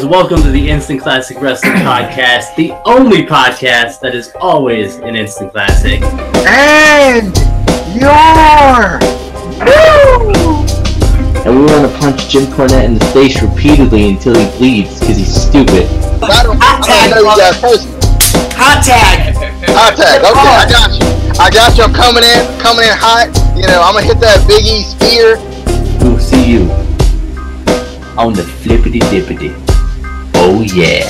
Welcome to the Instant Classic Wrestling Podcast, the only podcast that is always an instant classic. And you're And we want to punch Jim Cornette in the face repeatedly until he bleeds because he's stupid. I don't know you guys personally. Hot tag. Okay, I got you. I'm coming in hot. You know, I'm gonna hit that Big E spear. We'll see you on the flippity dippity. Oh yeah.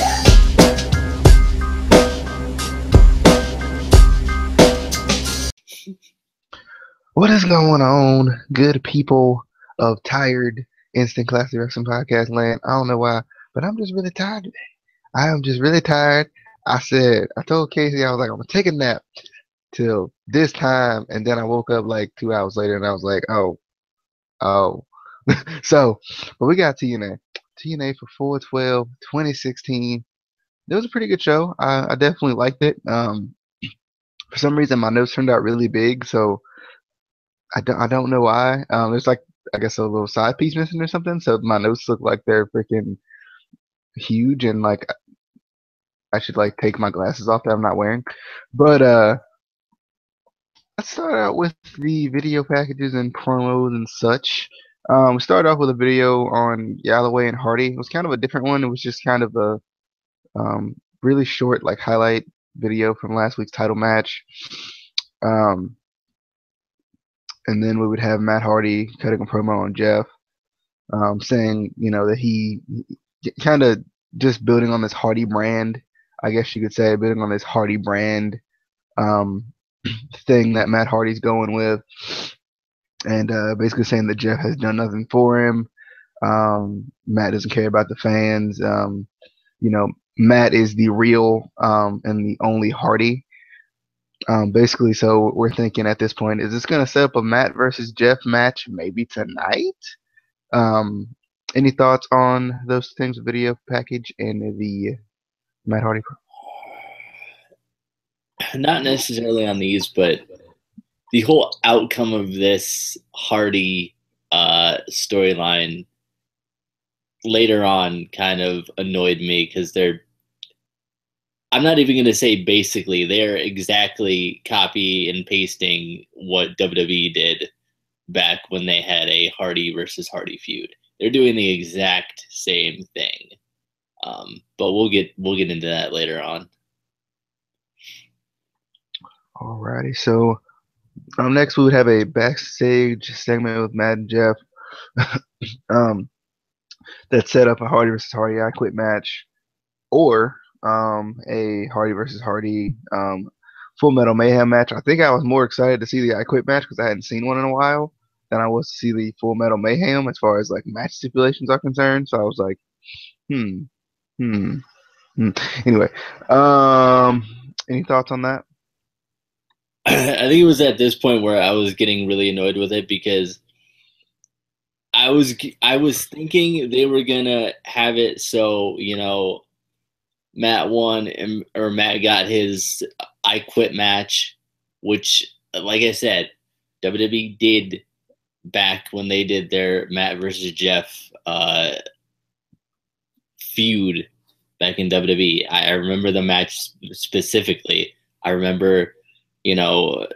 What is going on, good people of tired Instant Classic Wrestling Podcast land? I don't know why, but I'm just really tired today. I am just really tired. I told Casey, I was like, I'm gonna take a nap till this time, and then I woke up like 2 hours later, and I was like, oh. So, but we got TNA for 4/12/2016. It was a pretty good show. I definitely liked it. For some reason, my notes turned out really big, so I don't know why. There's like, I guess, a little side piece missing or something, so my notes look like they're freaking huge, and like I should like take my glasses off that I'm not wearing. But let's start out with the video packages and promos and such. We started off with a video on Galloway and Hardy. It was kind of a different one. It was just kind of a really short like highlight video from last week's title match. And then we would have Matt Hardy cutting a promo on Jeff, saying, you know, that he kind of just building on this Hardy brand, I guess you could say, building on this Hardy brand thing that Matt Hardy's going with, and basically saying that Jeff has done nothing for him. Matt doesn't care about the fans. You know, Matt is the real and the only Hardy. Basically, so we're thinking at this point, is this going to set up a Matt versus Jeff match maybe tonight? Any thoughts on those things, video package and the Matt Hardy? Not necessarily on these, but the whole outcome of this Hardy storyline later on kind of annoyed me because I'm not even going to say basically, they're exactly copy and pasting what WWE did back when they had a Hardy versus Hardy feud. They're doing the exact same thing. But we'll get into that later on. Alrighty, so next we would have a backstage segment with Matt and Jeff that set up a Hardy versus Hardy I Quit match, or a Hardy versus Hardy Full Metal Mayhem match. I think I was more excited to see the I Quit match because I hadn't seen one in a while than I was to see the Full Metal Mayhem as far as like match stipulations are concerned. So I was like, Anyway, any thoughts on that? I think it was at this point where I was getting really annoyed with it because I was thinking they were gonna have it so, you know, Matt won or Matt got his I Quit match, which, like I said, WWE did back when they did their Matt versus Jeff feud back in WWE. I remember the match specifically. I remember, you know,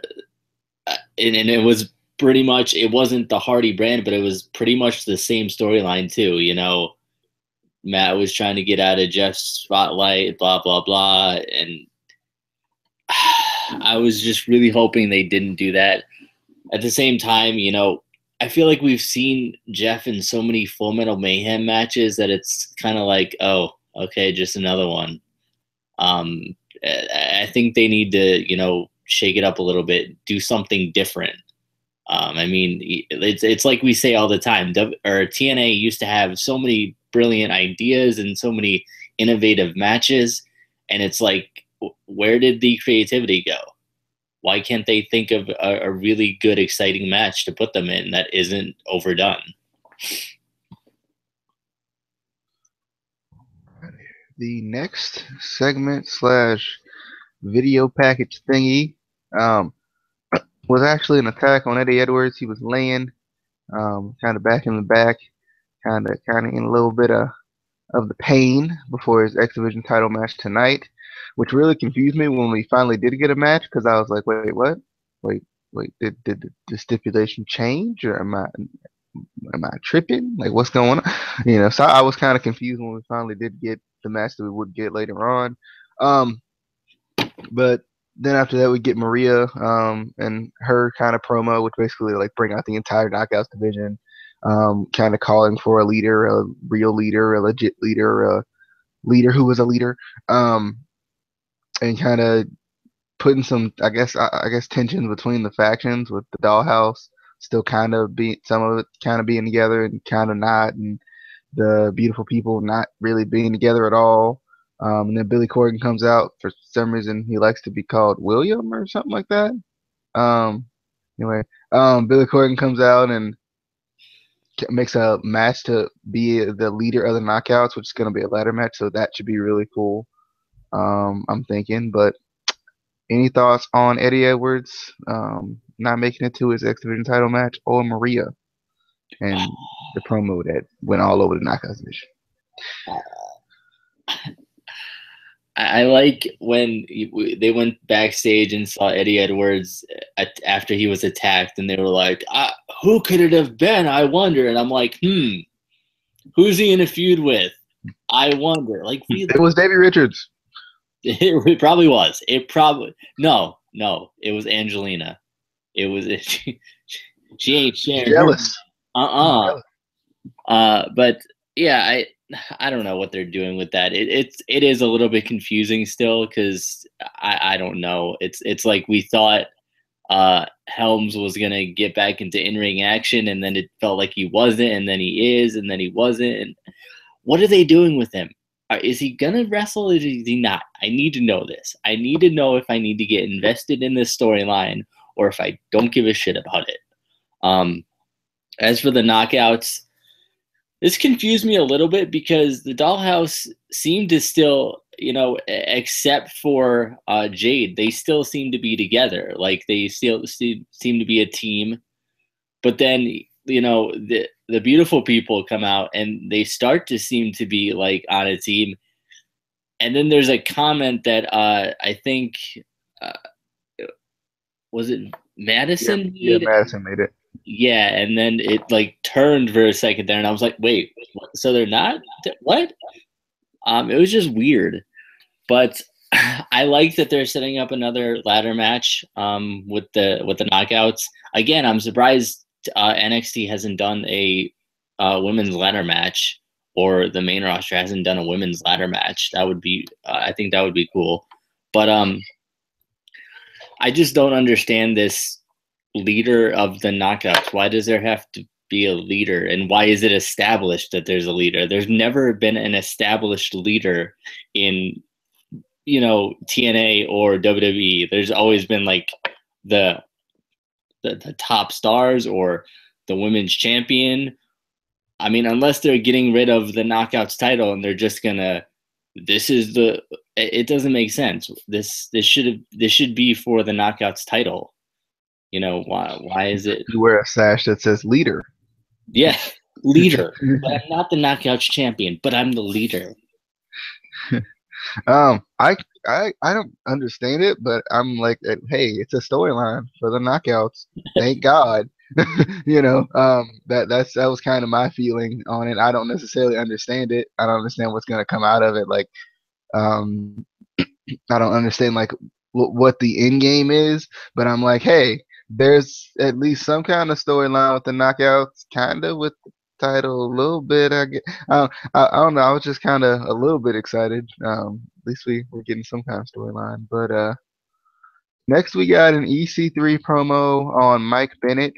and it was pretty much, it wasn't the Hardy brand, but it was pretty much the same storyline too. You know, Matt was trying to get out of Jeff's spotlight, blah, blah, blah. And I was just really hoping they didn't do that. At the same time, you know, I feel like we've seen Jeff in so many Full Metal Mayhem matches that it's kind of like, oh, okay, just another one. I think they need to, you know, shake it up a little bit, do something different. I mean, it's like we say all the time, TNA used to have so many brilliant ideas and so many innovative matches, and it's like, where did the creativity go? Why can't they think of a really good, exciting match to put them in that isn't overdone? The next segment / video package thingy was actually an attack on Eddie Edwards. He was laying kind of back in the back, kind of in a little bit of of the pain before his X Division title match tonight, which really confused me when we finally did get a match because I was like, wait, what? Wait, did the stipulation change or am I tripping? Like, what's going on? So I was kind of confused when we finally did get the match that we would get later on. But then after that, we get Maria and her kind of promo, which basically like bring out the entire Knockouts division, kind of calling for a leader, a real leader, a legit leader, a leader who was a leader, and kind of putting some, I guess tension between the factions with the Dollhouse still kind of being some of it kind of being together and kind of not, and the beautiful people not really being together at all. And then Billy Corgan comes out for some reason he likes to be called William or something like that. Um, anyway, Billy Corgan comes out and makes a match to be the leader of the Knockouts, which is going to be a ladder match, so that should be really cool. I'm thinking, but any thoughts on Eddie Edwards not making it to his X Division title match or Maria and the promo that went all over the Knockouts division? I like when they went backstage and saw Eddie Edwards after he was attacked, and they were like, who could it have been? I wonder. And I'm like, who's he in a feud with? I wonder. Like, it was Davey Richards. It probably was. No. It was Angelina. It was she ain't sharing. Jealous. But yeah, I don't know what they're doing with that. It is a little bit confusing still because I don't know. It's like we thought Helms was gonna get back into in-ring action, and then it felt like he wasn't, and then he is, and then he wasn't. And what are they doing with him? Is he gonna wrestle or is he not? I need to know this. I need to know if I need to get invested in this storyline or if I don't give a shit about it. As for the Knockouts, this confused me a little bit because the Dollhouse seemed to still, except for Jade, they still seem to be together. Like they still seem to be a team. But then, the beautiful people come out and they start to seem to be like on a team. And then there's a comment that I think was it Madison? Yeah, Madison made it. Yeah, and then it like turned for a second there, and I was like, "Wait, so they're not? What?" It was just weird, but I like that they're setting up another ladder match with the Knockouts. Again, I'm surprised NXT hasn't done a women's ladder match, or the main roster hasn't done a women's ladder match. That would be, I think that would be cool, but I just don't understand this leader of the Knockouts. Why does there have to be a leader, and why is it established that there's a leader? There's never been an established leader in TNA or WWE. There's always been like the top stars or the women's champion. I mean, unless they're getting rid of the Knockouts title and they're just gonna, it doesn't make sense. This should be for the Knockouts title. Why is it? You wear a sash that says leader. Yeah, leader. But I'm not the Knockouts champion, but I'm the leader. I don't understand it, but I'm like, hey, it's a storyline for the Knockouts. Thank God. That was kind of my feeling on it. I don't necessarily understand it. I don't understand what's gonna come out of it. Like, I don't understand like what the end game is, but I'm like, hey, there's at least some kind of storyline with the Knockouts, kind of with the title a little bit. I don't know. I was just kind of a little bit excited. At least we're getting some kind of storyline. But next we got an EC3 promo on Mike Bennett.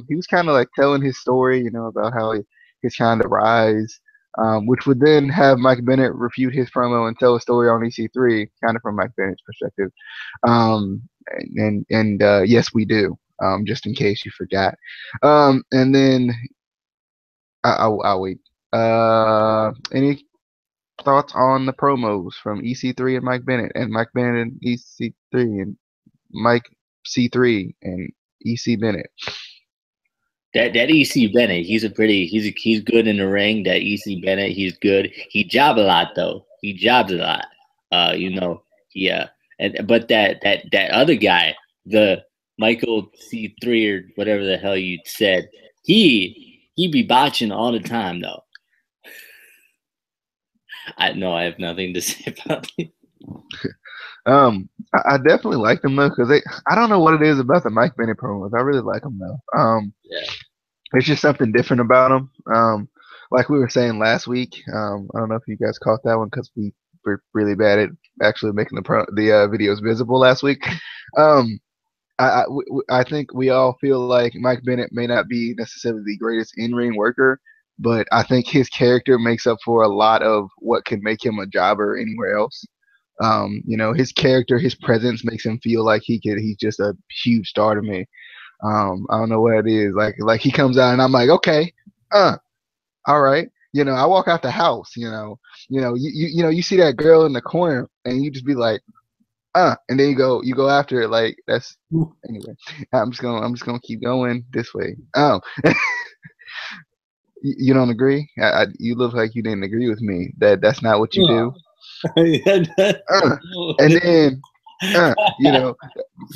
He was kind of like telling his story, about how his kind of rise. Which would then have Mike Bennett refute his promo and tell a story on EC3, kind of from Mike Bennett's perspective. And yes, we do. Just in case you forgot. And then I'll wait. Any thoughts on the promos from EC3 and Mike Bennett, and Mike Bennett and EC3, and Mike C3 and EC Bennett? That EC Bennett, he's good in the ring. That EC Bennett, he's good. He job a lot though. He jobs a lot. Yeah. But that other guy, the Michael C3 or whatever the hell you said, he be botching all the time though. I have nothing to say about it. I definitely like them though because I don't know what it is about the Mike Bennett promos. I really like them though. Yeah. There's just something different about them. Like we were saying last week. I don't know if you guys caught that one because we were really bad at actually making the videos visible last week. I think we all feel like Mike Bennett may not be necessarily the greatest in-ring worker, but I think his character makes up for a lot of what can make him a jobber anywhere else. His character, his presence makes him feel like he's just a huge star to me. I don't know what it is. Like he comes out and I'm like, okay, all right. I walk out the house, you see that girl in the corner and you just be like, and then you go after it like that's anyway. I'm just gonna keep going this way. You don't agree? You look like you didn't agree with me. That's not what you do. And then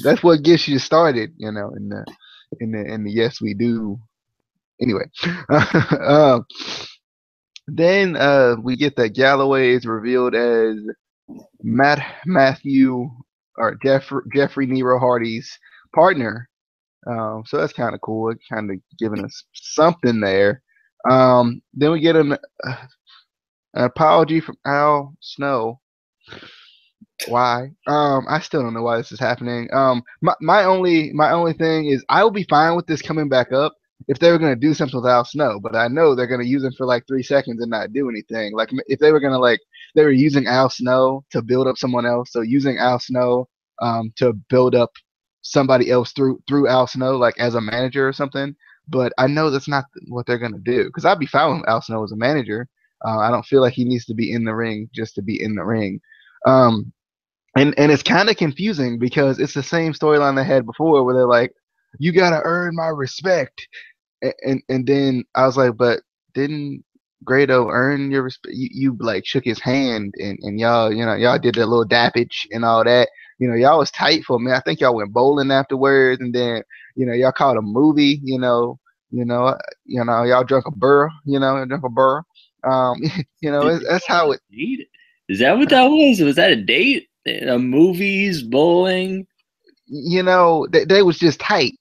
that's what gets you started. In the yes we do. Anyway, then we get that Galloway is revealed as Matthew or Jeffrey Nero Hardy's partner. So that's kind of cool. It kind of giving us something there. Then we get an apology from Al Snow. Why? I still don't know why this is happening. My only thing is I will be fine with this coming back up if they were gonna do something with Al Snow, but I know they're gonna use him for like 3 seconds and not do anything. Like if they were gonna they were using Al Snow to build up someone else, so using Al Snow to build up somebody else through Al Snow like as a manager or something. But I know that's not what they're gonna do because I'd be fine with Al Snow as a manager. I don't feel like he needs to be in the ring just to be in the ring. And it's kind of confusing because it's the same storyline they had before where they're like, you gotta earn my respect, and then I was like, but didn't Grado earn your respect? You like shook his hand and y'all did that little dappage and all that. Y'all was tight for me. I think y'all went bowling afterwards, and then y'all caught a movie. Y'all drunk a burr. Drunk a burr. That's how it. Is that what that was? Was that a date? Movies, bowling. They was just tight.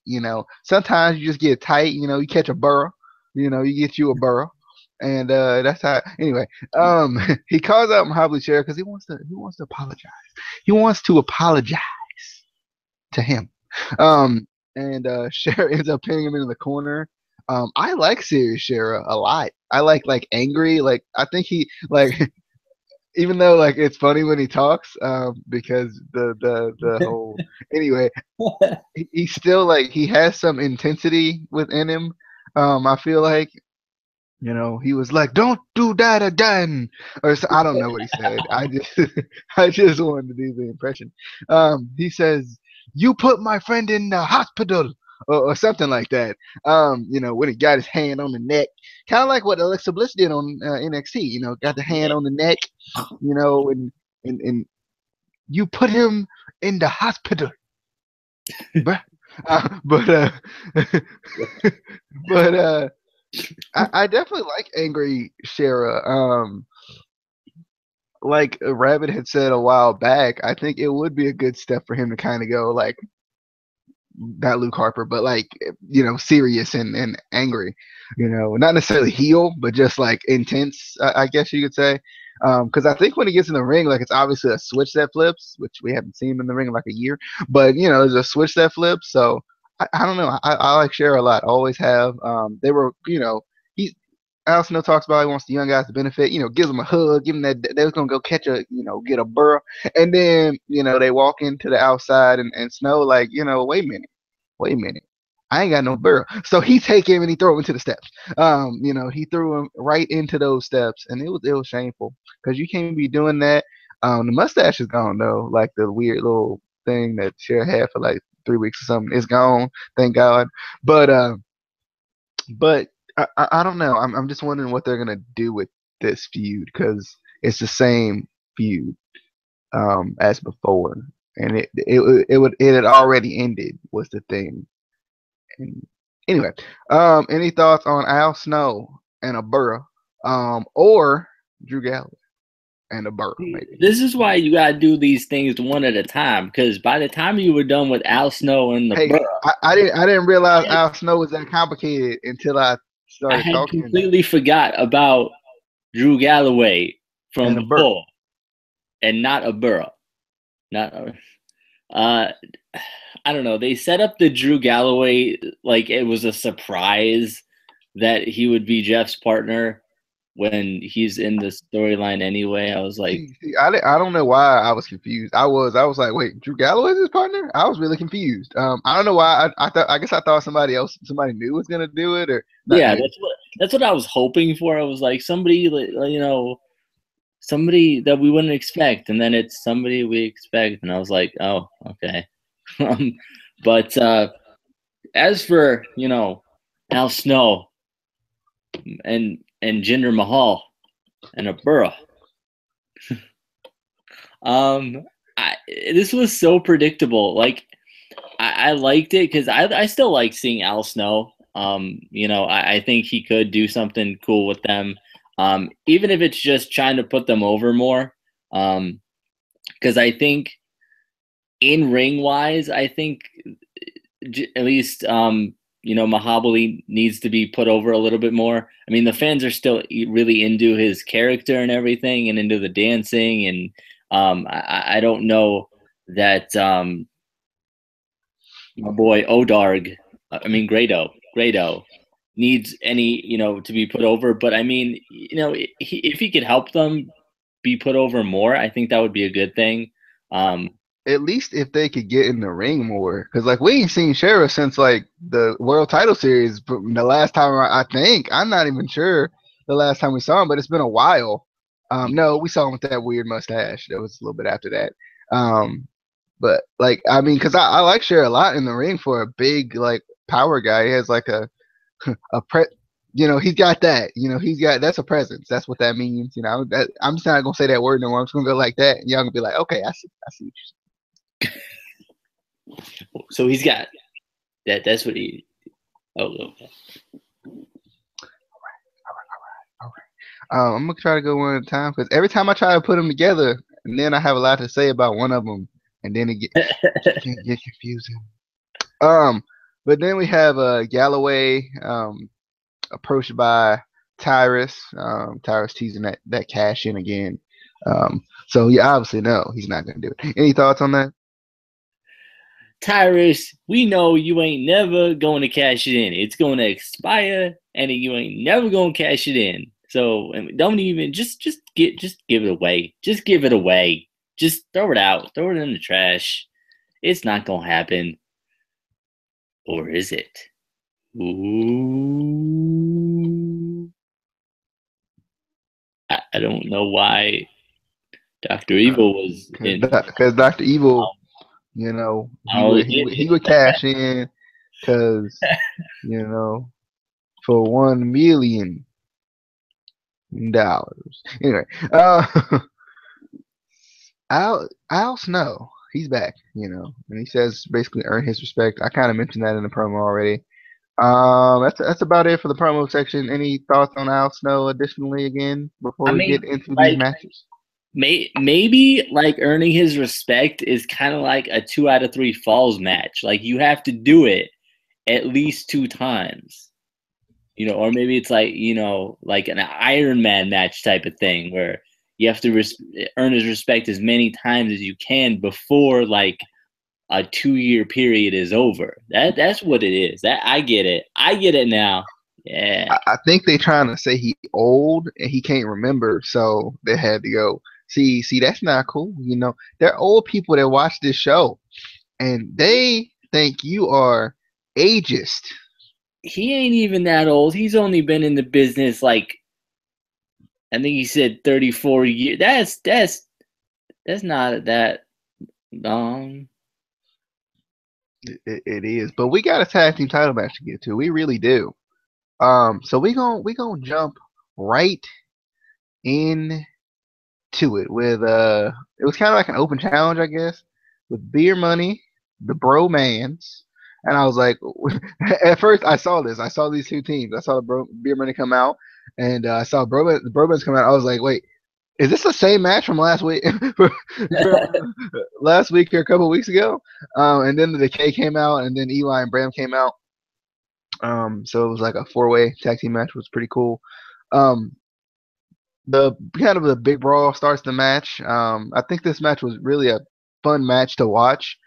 Sometimes you just get tight. You catch a burr. You get you a burr, and that's how. Anyway, he calls out Mahabali Sheriff because he wants to apologize. He wants to apologize to him. And Sheriff ends up pinning him into the corner. I like Serious Sheriff a lot. I like angry. Like I think he like. Even though it's funny when he talks, because the whole anyway, he still he has some intensity within him. I feel like he was like, "Don't do that again," or I don't know what he said. I just wanted to do the impression. He says, "You put my friend in the hospital." Or something like that. When he got his hand on the neck, kind of like what Alexa Bliss did on NXT. Got the hand on the neck. And you put him in the hospital. but I definitely like angry Shera. Like Rabbit had said a while back, I think it would be a good step for him to kind of go like. Not Luke Harper, but serious and angry. Not necessarily heel, but just intense. I guess you could say. Because I think when he gets in the ring, it's obviously a switch that flips, which we haven't seen him in the ring in a year. But there's a switch that flips. So I don't know. I like Cher a lot. Always have. They were he. Al Snow talks about he wants the young guys to benefit. Gives them a hug, give them that they was gonna go catch get a burr, and then they walk into the outside and Snow wait a minute, I ain't got no burr. So he take him and he throw him into the steps. He threw him right into those steps, and it was shameful because you can't be doing that. The mustache is gone though, like the weird little thing that Cher had for 3 weeks or something. It's gone, thank God. But But I don't know. I'm just wondering what they're gonna do with this feud because it's the same feud as before, and it had already ended was the thing. And anyway, any thoughts on Al Snow and a Burrow, or Drew Galloway and a Burrow maybe? This is why you gotta do these things one at a time. Because by the time you were done with Al Snow and the Hey, Burrow, I didn't realize Al Snow was that complicated until I I started had talking completely forgot about Drew Galloway from and a Burrow. before, and not a Burrow. Not uh, I don't know. They set up the Drew Galloway like it was a surprise that he would be Jeff's partner when he's in the storyline anyway. I was like, I don't know why I was confused. I was like, wait, Drew Galloway's his partner? I was really confused. I don't know why. I guess I thought somebody knew was gonna do it or not yeah, new. that's what I was hoping for. I was like somebody, somebody that we wouldn't expect, and then it's somebody we expect, and I was like, oh, okay. But as for Al Snow and Jinder Mahal and a Burrow, this was so predictable. Like I liked it because I still like seeing Al Snow. I think he could do something cool with them, even if it's just trying to put them over more. Because I think in ring wise, I think at least Mahabali needs to be put over a little bit more. I mean, the fans are still really into his character and everything, and into the dancing, and I don't know that my boy Grado needs any to be put over. But I mean, if he could help them be put over more, I think that would be a good thing. At least if they could get in the ring more, because like we ain't seen Shera since like the world title series. From the last time I think I'm not even sure the last time we saw him, but it's been a while. No, we saw him with that weird mustache. That was a little bit after that. But like I mean, because I like Shera a lot in the ring for a big like power guy. He has like a pre. He's got that. That's a presence. That's what that means. I'm just not gonna say that word no more. I'm just gonna go like that, and y'all gonna be like, okay, I see what you're saying. So he's got that. That's what he. Oh, okay. All right. I'm gonna try to go one at a time because every time I try to put them together, and then I have a lot to say about one of them, and then it can get confusing. But then we have Galloway approached by Tyrus. Tyrus teasing that cash in again. So you obviously know he's not gonna do it. Any thoughts on that? Tyrus, we know you ain't never going to cash it in. It's going to expire, and you ain't never going to cash it in. So don't even just give it away. Just give it away. Just throw it out. Throw it in the trash. It's not going to happen. Or is it? Ooh. I don't know why Dr. Evil was in. Because Dr. Evil, he would cash in because for $1 million. Anyway, Al Snow, he's back, and he says basically earn his respect. I kind of mentioned that in the promo already. That's about it for the promo section. Any thoughts on Al Snow additionally again before we get into these matches? Maybe like earning his respect is kind of like a 2 out of 3 falls match. Like you have to do it at least 2 times, or maybe it's like, like an Iron Man match type of thing where you have to earn his respect as many times as you can before like a 2-year period is over. That's what it is. That I get it. I get it now. Yeah. I think they trying to say he old and he can't remember, so they had to go. See, that's not cool. They're old people that watch this show, and they think you are ageist. He ain't even that old. He's only been in the business like, I think he said 34 years. That's not that long. It is, but we got a tag team title match to get to. We really do. So we gonna jump right into it with it was kind of like an open challenge, I guess, with Beer Money, the Bromans, and I was like, at first I saw this, I saw these two teams, I saw Beer Money come out, and I saw the Bromans come out. I was like, wait, is this the same match from last week? From last week or a couple weeks ago? And then the Decay came out, and then Eli and Bram came out. So it was like a four-way tag team match, was pretty cool. Um, the kind of the big brawl starts the match. I think this match was really a fun match to watch.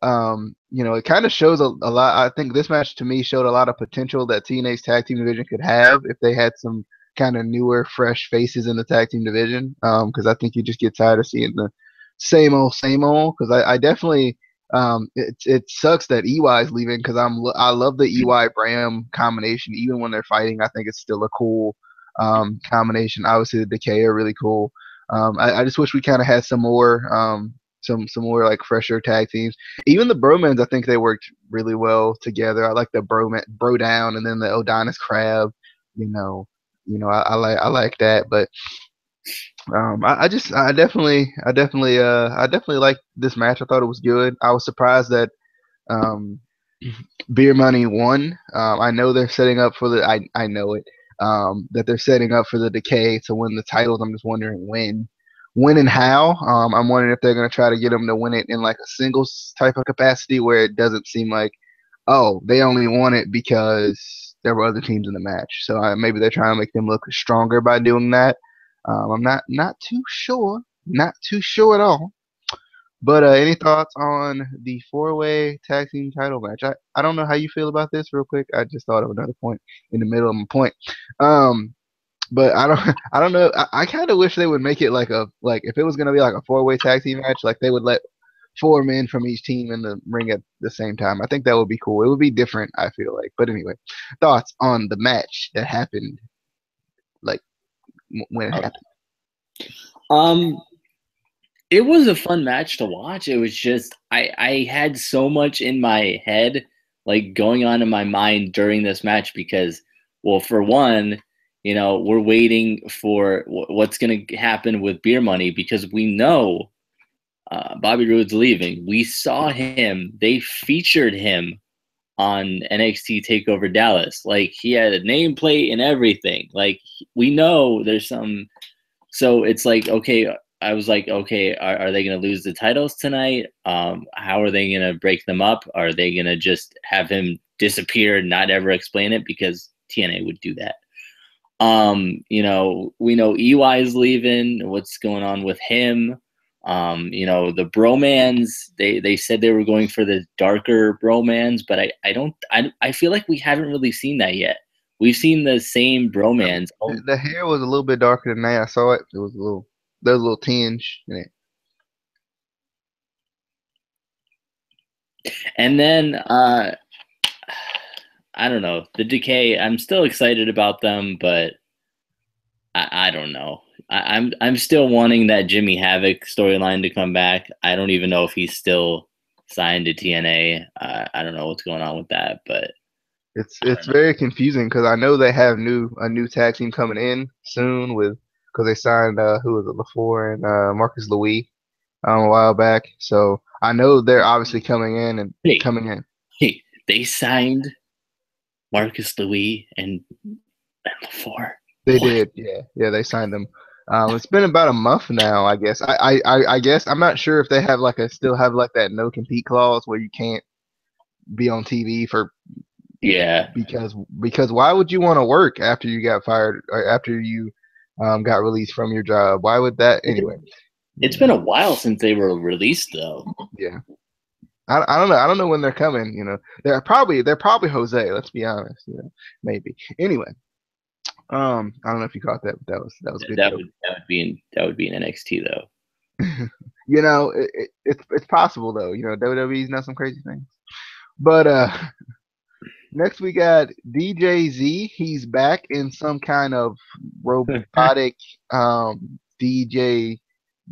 It kind of shows a lot. I think this match to me showed a lot of potential that TNA's tag team division could have if they had some kind of newer, fresh faces in the tag team division. Because I think you just get tired of seeing the same old, same old. Because I definitely it sucks that EY is leaving because I love the EY Bram combination. Even when they're fighting, I think it's still a cool combination. Obviously, the Decay are really cool. I just wish we kind of had some more some more like fresher tag teams. Even the Bromans, I think they worked really well together. I like the Bro Down and then the Odonis Crab. You know, I like that. But I definitely liked this match. I thought it was good. I was surprised that um, Beer Money won. I know they're setting up for the. I know it. That they're setting up for the Decay to win the titles. I'm just wondering when and how. I'm wondering if they're gonna try to get them to win it in like a singles type of capacity where it doesn't seem like, oh, they only won it because there were other teams in the match. So maybe they're trying to make them look stronger by doing that. I'm not too sure. Not too sure at all. But any thoughts on the four-way tag team title match? I don't know how you feel about this. Real quick, I just thought of another point in the middle of my point. Um, but I don't I don't know. I kind of wish they would make it like if it was gonna be like a four-way tag team match, like they would let four men from each team in the ring at the same time. I think that would be cool. It would be different. I feel like. But anyway, thoughts on the match that happened, like when it happened. Um, it was a fun match to watch. It was just I had so much in my head, like going on in my mind during this match because, well, for one, we're waiting for what's going to happen with Beer Money because we know Bobby Roode's leaving. We saw him. They featured him on NXT Takeover Dallas. Like he had a nameplate and everything. Like we know there's some. So it's like, okay, I was like, okay, are they going to lose the titles tonight? How are they going to break them up? Are they going to just have him disappear and not ever explain it? Because TNA would do that. We know EY is leaving. What's going on with him? The bromans, they said they were going for the darker bromans, but I feel like we haven't really seen that yet. We've seen the same bromans. The hair was a little bit darker than that. I saw it. There was a little tinge in it. And then I don't know, the Decay. I'm still excited about them, but I don't know. I'm still wanting that Jimmy Havoc storyline to come back. I don't even know if he's still signed to TNA. I don't know what's going on with that, but it's very confusing because I know they have a new tag team coming in soon because they signed who was it, LaFour and Marcus Louis a while back. So I know they're obviously coming in. Hey, they signed Marcus Louis and LaFour. They did, yeah. They signed them. It's been about a month now, I guess. I guess I'm not sure if they have still have like that no compete clause where you can't be on TV for because why would you want to work after you got fired or after you got released from your job? Why would that anyway? It's been a while since they were released though. Yeah. I don't know. I don't know when they're coming. They're probably Jose. Let's be honest. Maybe. Anyway, I don't know if you caught that, but that was good. That would be in NXT though. It's possible though. WWE's done some crazy things. But next we got DJZ. He's back in some kind of robotic DJ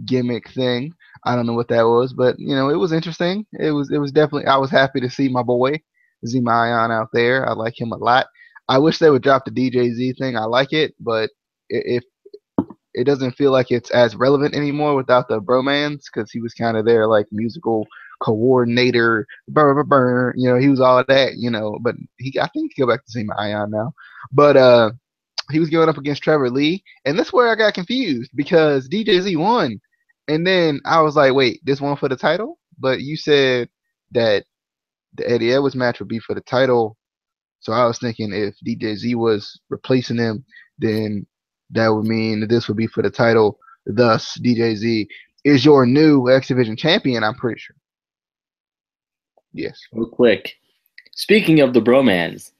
gimmick thing. I don't know what that was, but it was interesting. It was definitely. I was happy to see my boy Zemayan out there. I like him a lot. I wish they would drop the DJZ thing. I like it, but if it doesn't feel like it's as relevant anymore without the bromance, because he was kind of there like musical coordinator, you know, he was all that, you know. But I think he go back to Zima Ion now, but he was going up against Trevor Lee, and that's where I got confused because DJZ won, and then I was like, wait, this one for the title? But you said that the Eddie Edwards match would be for the title, so I was thinking if DJZ was replacing him, then that would mean that this would be for the title. Thus, DJZ is your new X Division champion. I'm pretty sure. Yes. Real quick, speaking of the bromance,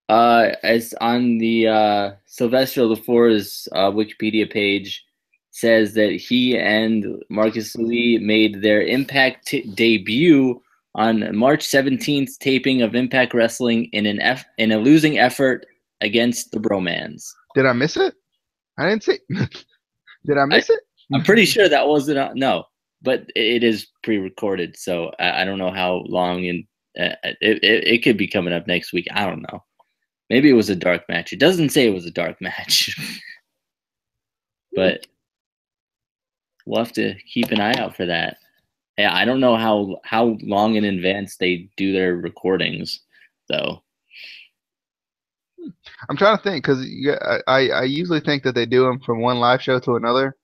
as on the Sylvester LaFour's Wikipedia page says that he and Marcus Lee made their Impact debut on March 17th taping of Impact Wrestling in a losing effort against the bromance. Did I miss it? I didn't see. Did I miss it? I'm pretty sure that wasn't no, but it is pre-recorded, so I don't know how long, and it could be coming up next week. I don't know. Maybe it was a dark match. It doesn't say it was a dark match, but we'll have to keep an eye out for that. Yeah, I don't know how long in advance they do their recordings, though. I'm trying to think because I usually think that they do them from one live show to another.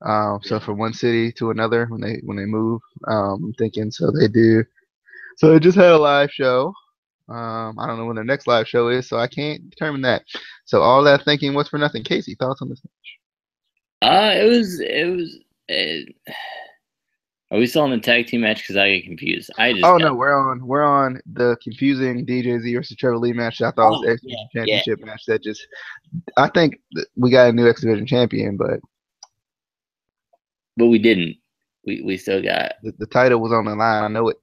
So from one city to another when they move. I'm thinking so they do. So they just had a live show. I don't know when their next live show is, so I can't determine that. So all that thinking was for nothing. Casey, thoughts on this match? Are we still on the tag team match? Because I get confused. No, we're on the confusing DJZ versus Trevor Lee match that I thought was the X Division Championship match. That just, I think we got a new X Division champion, but we didn't. We still got the title was on the line. I know it.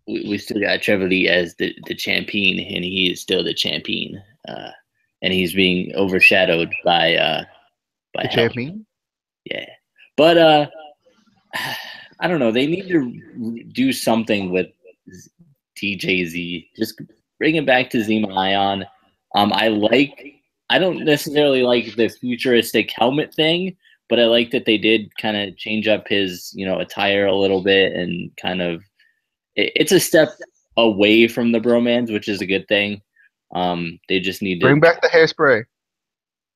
We still got Trevor Lee as the champion, and he is still the champion. And he's being overshadowed by the champion. Yeah, but I don't know. They need to do something with TJZ. Just bring it back to Zima Ion. I don't necessarily like the futuristic helmet thing, but I like that they did kind of change up his, attire a little bit and kind of. It's a step away from the bromance, which is a good thing. They just need to bring back the hairspray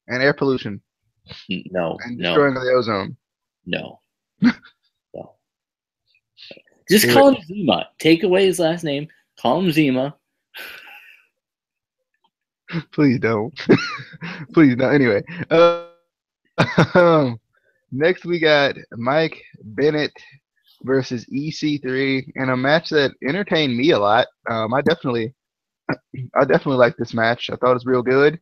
and air pollution. No, and destroying the ozone. No. Just call him Zima. Take away his last name. Call him Zima. Please don't. Please don't. Anyway, next we got Mike Bennett versus EC3 in a match that entertained me a lot. I definitely like this match. I thought it was real good.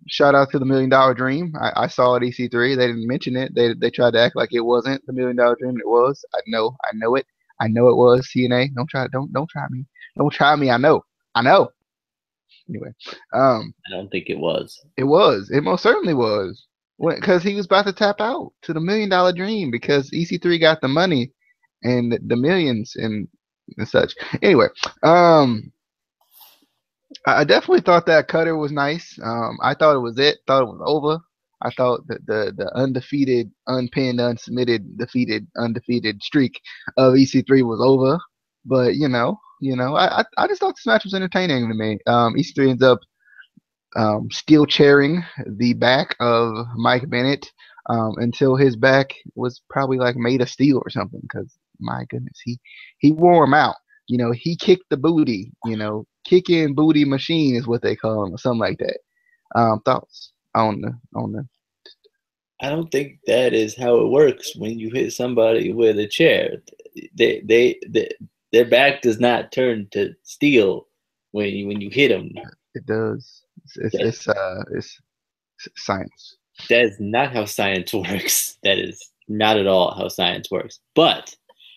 Shout out to the $1 Million Dream. I saw it EC3. They didn't mention it. They tried to act like it wasn't the $1 Million Dream. It was. I know it. I know it was TNA. Don't try me. Don't try me. I know. Anyway, I don't think it was. It was. It most certainly was. Because he was about to tap out to the $1 Million Dream because EC3 got the money and the millions and such. Anyway, I definitely thought that cutter was nice. I thought it was it. Thought it was over. I thought that the undefeated, unpinned, unsubmitted, defeated, undefeated streak of EC3 was over. But I just thought this match was entertaining to me. EC3 ends up steel chairing the back of Mike Bennett until his back was probably like made of steel or something. Because my goodness, he wore him out. He kicked the booty. Kicking booty machine is what they call him, or something like that. Thoughts on the? I don't think that is how it works when you hit somebody with a chair. Their back does not turn to steel when you hit them. It does. It's science. That is not how science works. That is not at all how science works. But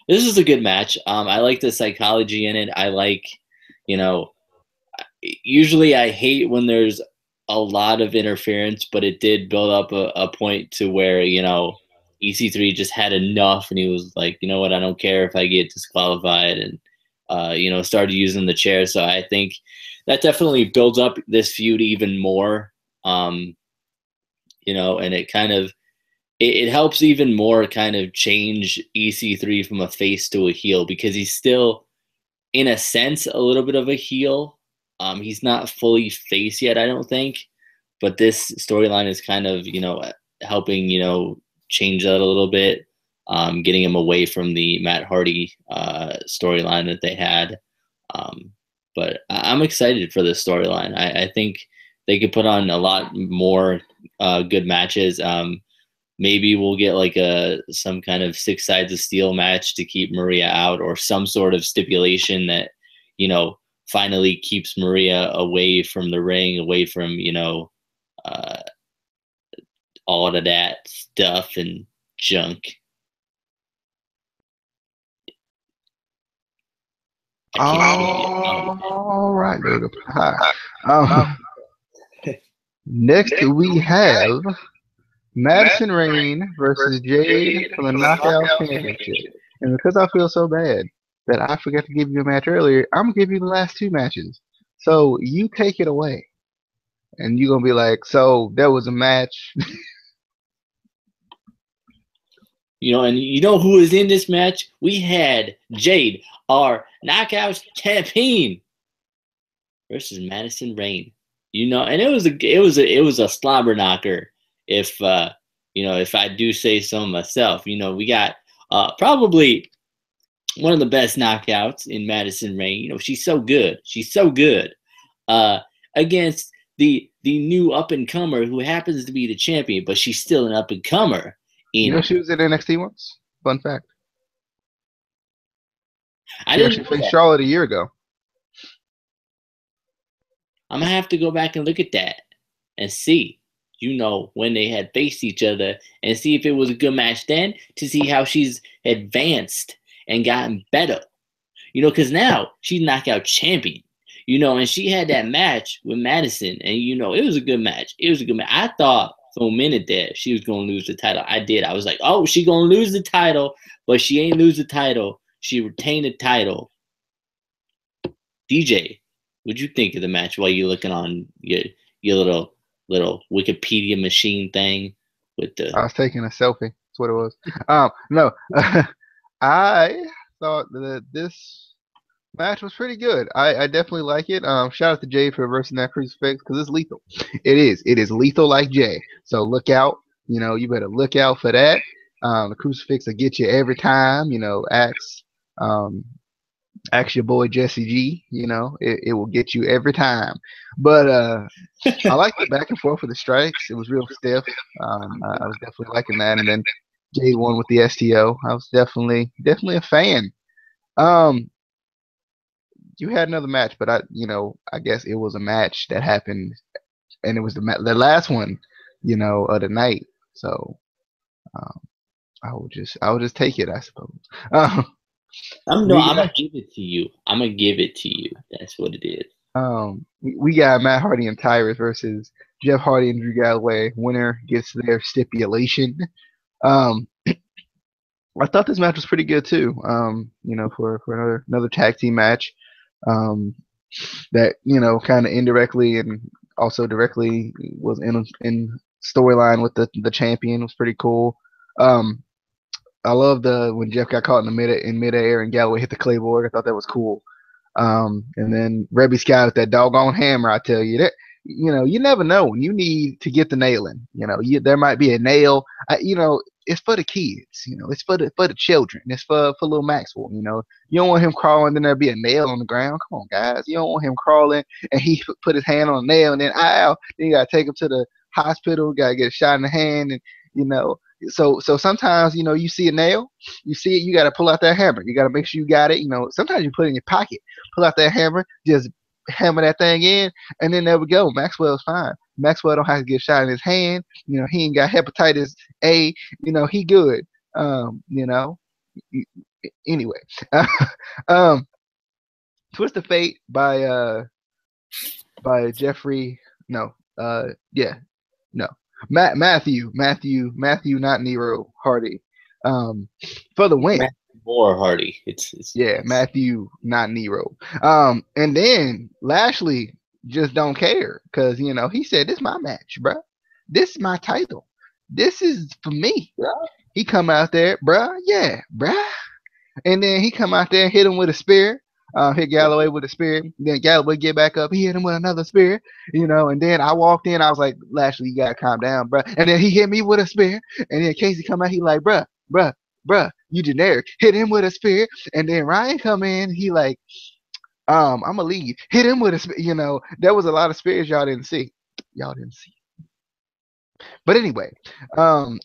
this is a good match. I like the psychology in it. I like, usually I hate when there's a lot of interference, but it did build up a point to where, EC3 just had enough and he was like, you know what, I don't care if I get disqualified and, started using the chair. So I think that definitely builds up this feud even more. You know, and it kind of it helps even more kind of change EC3 from a face to a heel, because he's still, in a sense, a little bit of a heel. He's not fully face yet, I don't think, but this storyline is kind of, you know, helping, you know, change that a little bit, getting him away from the Matt Hardy storyline that they had. But I'm excited for this storyline. I think they could put on a lot more good matches. Maybe we'll get like some kind of 6 sides of steel match to keep Maria out, or some sort of stipulation that, you know, finally keeps Maria away from the ring, away from, you know, all of that stuff and junk. All right, there we go. Hi. Next we have Madison Rayne versus Jade for the Knockout Championship. And because I feel so bad that I forgot to give you a match earlier, I'm going to give you the last 2 matches. So you take it away. And you're going to be like, so there was a match. You know, and you know who was in this match? We had Jade, our Knockout champion, versus Madison Rayne. You know, and it was a slobber knocker. If you know, if I do say so myself, you know, we got probably one of the best knockouts in Madison Rayne. You know, she's so good. She's so good against the new up and comer who happens to be the champion, but she's still an up and comer. You know, she was in NXT once. Fun fact. I She actually faced Charlotte a year ago. I'm gonna have to go back and look at that and see, you know, when they had faced each other, and see if it was a good match then, to see how she's advanced and gotten better. You know, because now she's knockout champion. You know, and she had that match with Madison, and you know, it was a good match. It was a good match. I thought for a minute there she was gonna lose the title. I did. I was like, oh, she gonna lose the title, but she ain't lose the title. She retained the title. DJ, what'd you think of the match while you're looking on your little Wikipedia machine thing with the? I was taking a selfie. That's what it was. No, I thought that this match was pretty good. I definitely like it. Shout out to Jay for reversing that crucifix, because it's lethal. It is lethal like Jay. So look out. You know, you better look out for that. The crucifix will get you every time. You know, ask your boy Jesse G. You know, it will get you every time. But I like the back and forth with the strikes. It was real stiff. I was definitely liking that. And then Jade won with the STO. I was definitely a fan. You had another match, but I guess it was a match that happened, and it was the last one, you know, of the night. So I will just take it, I suppose. I'm gonna give it to you. I'm gonna give it to you. That's what it is. We got Matt Hardy and Tyrus versus Jeff Hardy and Drew Galloway. Winner gets their stipulation. I thought this match was pretty good too. You know, for another tag team match. That, you know, kind of indirectly and also directly was in storyline with the champion. It was pretty cool. I love when Jeff got caught in midair and Galloway hit the Claymore. I thought that was cool. And then Rebby Sky with that doggone hammer. I tell you that, you know, you never know when you need to get the nail in. You know, there might be a nail. You know, it's for the kids. You know, it's for the children. It's for little Maxwell. You know, you don't want him crawling, then there be a nail on the ground. Come on, guys. You don't want him crawling and he put his hand on a nail and then ow. Then you gotta take him to the hospital. Gotta get a shot in the hand, and you know. So sometimes, you know, you see a nail, you see it, you got to pull out that hammer. You got to make sure you got it. You know, sometimes you put it in your pocket, pull out that hammer, just hammer that thing in, and then there we go. Maxwell's fine. Maxwell don't have to get shot in his hand. You know, he ain't got hepatitis A. You know, he good. You know, anyway. Twist of Fate by Jeffrey. No. Yeah. No. Matthew, not Nero Hardy, for the win. more Hardy. Yeah, Matthew, not Nero. And then Lashley just don't care because he said, "This is my match, bruh. This is my title. This is for me." Yeah. He come out there, bruh. Yeah, bruh. And then he come out there and hit him with a spear. Hit Galloway with a spear. Then Galloway get back up. He hit him with another spear. And then I walked in. I was like, "Lashley, you gotta calm down, bruh." And then he hit me with a spear. And then Casey come out. He like, bruh, you generic. Hit him with a spear. And then Ryan come in. He like, I'm gonna leave. Hit him with a spear. There was a lot of spears y'all didn't see. Y'all didn't see. But anyway,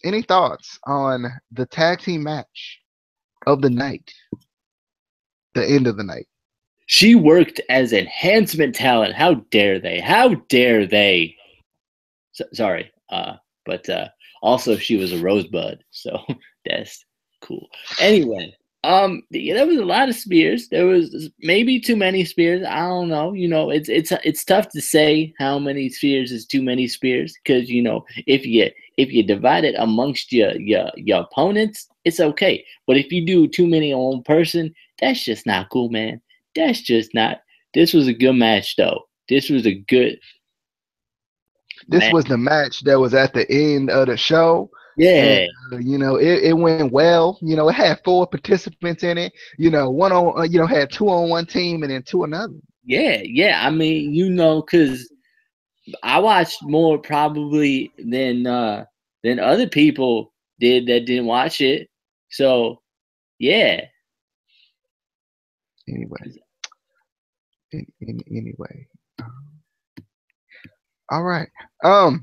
any thoughts on the tag team match of the night? The end of the night. She worked as enhancement talent. How dare they? How dare they? Sorry. But also she was a rosebud, so that's cool. Anyway, there was a lot of spears. There was maybe too many spears. I don't know. It's tough to say how many spears is too many spears because if you divide it amongst your opponents, it's okay. But if you do too many on one person, that's just not cool, man. That's just not. This was a good match, though. This was a good. This was the match that was at the end of the show. Yeah. And, it went well. It had 4 participants in it. One on, had 2 on one team and then 2 another. Yeah. I mean, because I watched more probably than other people did that didn't watch it. So, yeah. Anyway. All right. I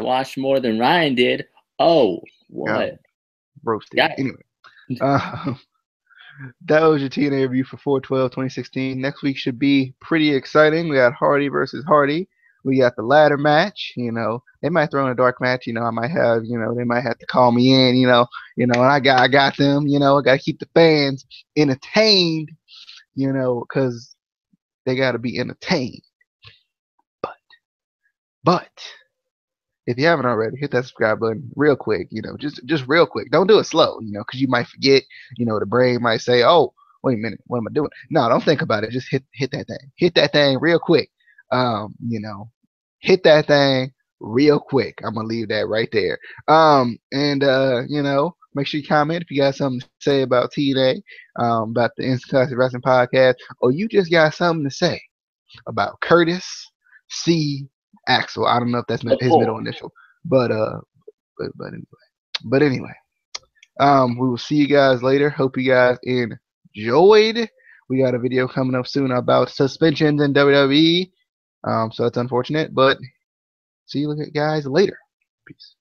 watched more than Ryan did. Oh, what? Roasted. Anyway. That was your TNA review for 4/12/2016. Next week should be pretty exciting. We got Hardy versus Hardy. We got the ladder match. They might throw in a dark match. I might have. They might have to call me in. And I got them. I got to keep the fans entertained. Because they got to be entertained. But if you haven't already, hit that subscribe button real quick. Just real quick. Don't do it slow. Because you might forget. The brain might say, "Oh, wait a minute, what am I doing?" No, don't think about it. Just hit that thing. Hit that thing real quick. Hit that thing real quick. I'm gonna leave that right there. Make sure you comment if you got something to say about TNA, about the Instant Classic Wrestling Podcast, or you just got something to say about Curtis C. Axel. I don't know if that's his middle initial, but anyway, we will see you guys later. Hope you guys enjoyed. We got a video coming up soon about suspensions in WWE. So it's unfortunate, but see you guys later. Peace.